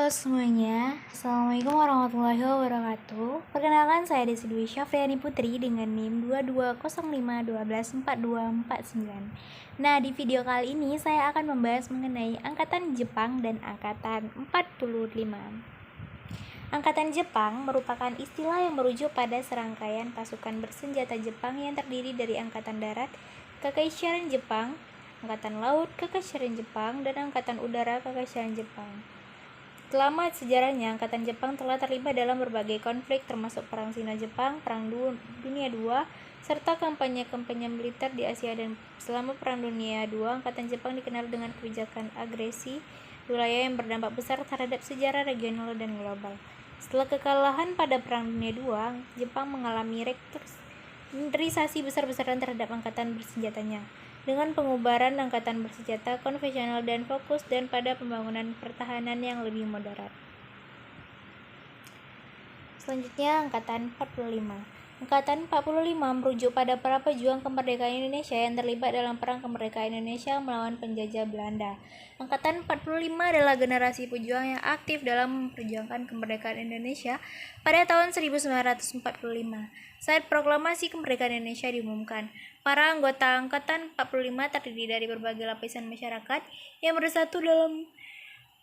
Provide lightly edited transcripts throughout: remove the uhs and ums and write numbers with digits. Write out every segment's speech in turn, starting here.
Halo semuanya, Assalamualaikum warahmatullahi wabarakatuh. Perkenalkan, saya Desi Dwi Syafriani Putri dengan NIM 2205121429. Nah, di video kali ini saya akan membahas mengenai Angkatan Jepang dan Angkatan 45. Angkatan Jepang merupakan istilah yang merujuk pada serangkaian pasukan bersenjata Jepang yang terdiri dari Angkatan Darat, Kekaisaran Jepang, Angkatan Laut, Kekaisaran Jepang, dan Angkatan Udara, Kekaisaran Jepang. Selama sejarahnya, Angkatan Jepang telah terlibat dalam berbagai konflik termasuk Perang Sino-Jepang, Perang Dunia II, serta kampanye-kampanye militer di Asia. Dan selama Perang Dunia II, Angkatan Jepang dikenal dengan kebijakan agresi wilayah yang berdampak besar terhadap sejarah regional dan global. Setelah kekalahan pada Perang Dunia II, Jepang mengalami restrukturisasi besar-besaran terhadap angkatan bersenjatanya, dengan pengubaran angkatan bersenjata konvensional dan fokus pada pembangunan pertahanan yang lebih moderat. Selanjutnya, Angkatan 45. Angkatan 45 merujuk pada para pejuang kemerdekaan Indonesia yang terlibat dalam Perang Kemerdekaan Indonesia melawan penjajah Belanda. Angkatan 45 adalah generasi pejuang yang aktif dalam memperjuangkan kemerdekaan Indonesia pada tahun 1945. Saat proklamasi kemerdekaan Indonesia diumumkan, para anggota Angkatan 45 terdiri dari berbagai lapisan masyarakat yang bersatu dalam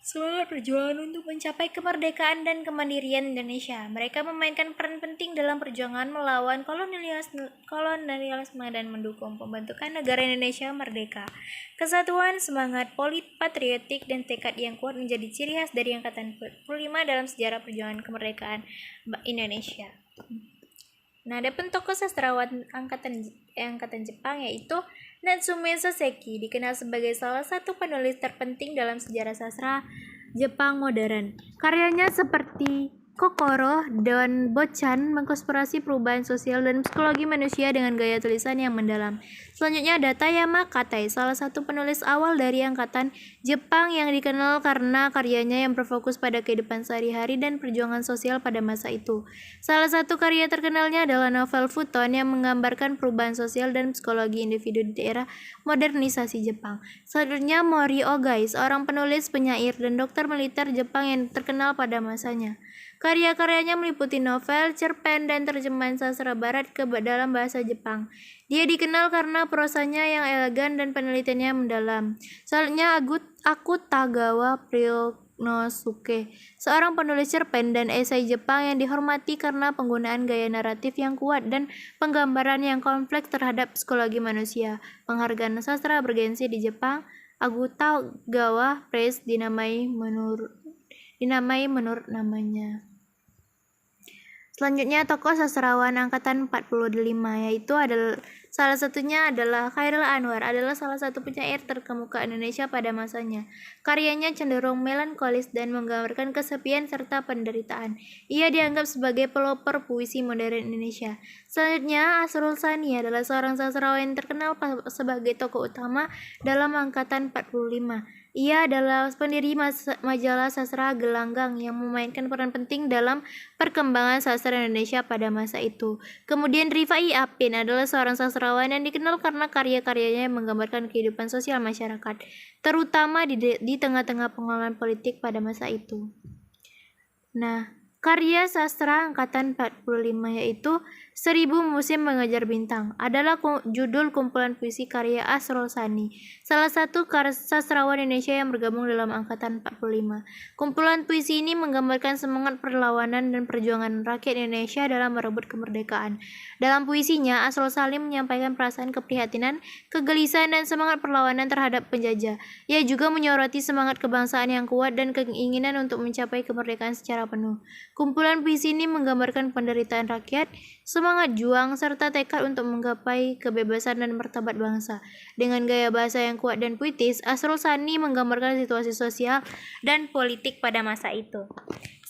semangat perjuangan untuk mencapai kemerdekaan dan kemandirian Indonesia. Mereka memainkan peran penting dalam perjuangan melawan kolonialisme dan mendukung pembentukan negara Indonesia merdeka. Kesatuan, semangat patriotik, dan tekad yang kuat menjadi ciri khas dari Angkatan 45 dalam sejarah perjuangan kemerdekaan Indonesia. Nah, ada tokoh sastrawan angkatan Jepang yaitu Natsume Soseki, dikenal sebagai salah satu penulis terpenting dalam sejarah sastra Jepang modern. Karyanya seperti Kokoro dan Bochan mengeksplorasi perubahan sosial dan psikologi manusia dengan gaya tulisan yang mendalam. Selanjutnya ada Tayama Katai, salah satu penulis awal dari angkatan Jepang yang dikenal karena karyanya yang berfokus pada kehidupan sehari-hari dan perjuangan sosial pada masa itu. Salah satu karya terkenalnya adalah novel Futon yang menggambarkan perubahan sosial dan psikologi individu di era modernisasi Jepang. Selanjutnya Mori Ogai, seorang penulis, penyair, dan dokter militer Jepang yang terkenal pada masanya. Karya-karyanya meliputi novel, cerpen, dan terjemahan sastra barat ke dalam bahasa Jepang. Dia dikenal karena prosanya yang elegan dan penelitiannya mendalam. Selanjutnya Akutagawa Ryonosuke, seorang penulis cerpen dan esai Jepang yang dihormati karena penggunaan gaya naratif yang kuat dan penggambaran yang kompleks terhadap psikologi manusia. Penghargaan sastra bergensi di Jepang, Akutagawa Prize dinamai menurut namanya. Selanjutnya tokoh sastrawan angkatan 45 yaitu salah satunya adalah Chairil Anwar, adalah salah satu penyair terkemuka Indonesia pada masanya. Karyanya cenderung melankolis dan menggambarkan kesepian serta penderitaan. Ia dianggap sebagai pelopor puisi modern Indonesia. Selanjutnya Asrul Sani adalah seorang sastrawan yang terkenal sebagai tokoh utama dalam angkatan 45. Ia adalah pendiri majalah sastra Gelanggang yang memainkan peran penting dalam perkembangan sastra Indonesia pada masa itu. Kemudian Rifai Apin adalah seorang sastrawan yang dikenal karena karya-karyanya yang menggambarkan kehidupan sosial masyarakat, terutama di tengah-tengah pengalaman politik pada masa itu. Nah, karya sastra angkatan 45 yaitu 1000 Musim Mengejar Bintang adalah judul kumpulan puisi karya Asrul Sani, salah satu sastrawan Indonesia yang bergabung dalam angkatan 45. Kumpulan puisi ini menggambarkan semangat perlawanan dan perjuangan rakyat Indonesia dalam merebut kemerdekaan. Dalam puisinya, Asrul Sani menyampaikan perasaan keprihatinan, kegelisahan, dan semangat perlawanan terhadap penjajah. Ia juga menyoroti semangat kebangsaan yang kuat dan keinginan untuk mencapai kemerdekaan secara penuh. Kumpulan puisi ini menggambarkan penderitaan rakyat, semangat juang, serta tekad untuk menggapai kebebasan dan martabat bangsa. Dengan gaya bahasa yang kuat dan puitis, Asrul Sani menggambarkan situasi sosial dan politik pada masa itu.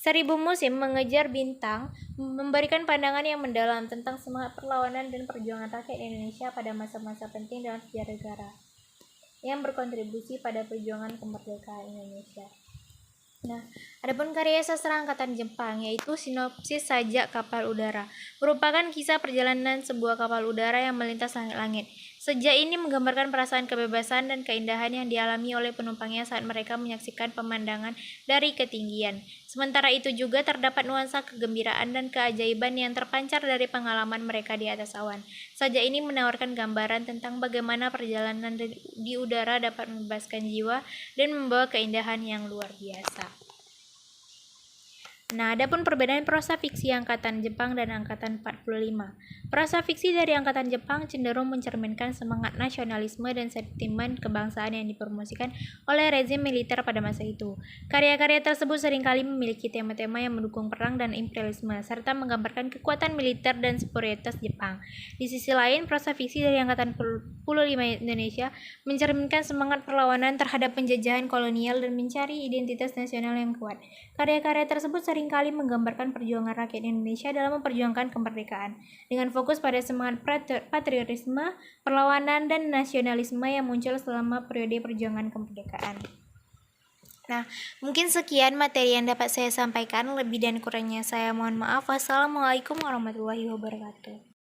1000 Musim Mengejar Bintang memberikan pandangan yang mendalam tentang semangat perlawanan dan perjuangan rakyat Indonesia pada masa-masa penting dalam sejarah negara yang berkontribusi pada perjuangan kemerdekaan Indonesia. Nah, adapun karya sastra angkatan Jepang yaitu Sinopsis Sajak Kapal Udara, merupakan kisah perjalanan sebuah kapal udara yang melintas langit-langit. Sejak ini menggambarkan perasaan kebebasan dan keindahan yang dialami oleh penumpangnya saat mereka menyaksikan pemandangan dari ketinggian. Sementara itu juga terdapat nuansa kegembiraan dan keajaiban yang terpancar dari pengalaman mereka di atas awan. Sajak ini menawarkan gambaran tentang bagaimana perjalanan di udara dapat membebaskan jiwa dan membawa keindahan yang luar biasa. Nah, adapun perbedaan prosa fiksi angkatan Jepang dan angkatan 45. Prosa fiksi dari angkatan Jepang cenderung mencerminkan semangat nasionalisme dan sentimen kebangsaan yang dipromosikan oleh rezim militer pada masa itu. Karya-karya tersebut seringkali memiliki tema-tema yang mendukung perang dan imperialisme, serta menggambarkan kekuatan militer dan superioritas Jepang. Di sisi lain, prosa fiksi dari angkatan 45 Indonesia mencerminkan semangat perlawanan terhadap penjajahan kolonial dan mencari identitas nasional yang kuat. Karya-karya tersebut seringkali menggambarkan perjuangan rakyat Indonesia dalam memperjuangkan kemerdekaan, dengan fokus pada semangat patriotisme, perlawanan, dan nasionalisme yang muncul selama periode perjuangan kemerdekaan. Nah, mungkin sekian materi yang dapat saya sampaikan. Lebih dan kurangnya saya mohon maaf. Wassalamualaikum warahmatullahi wabarakatuh.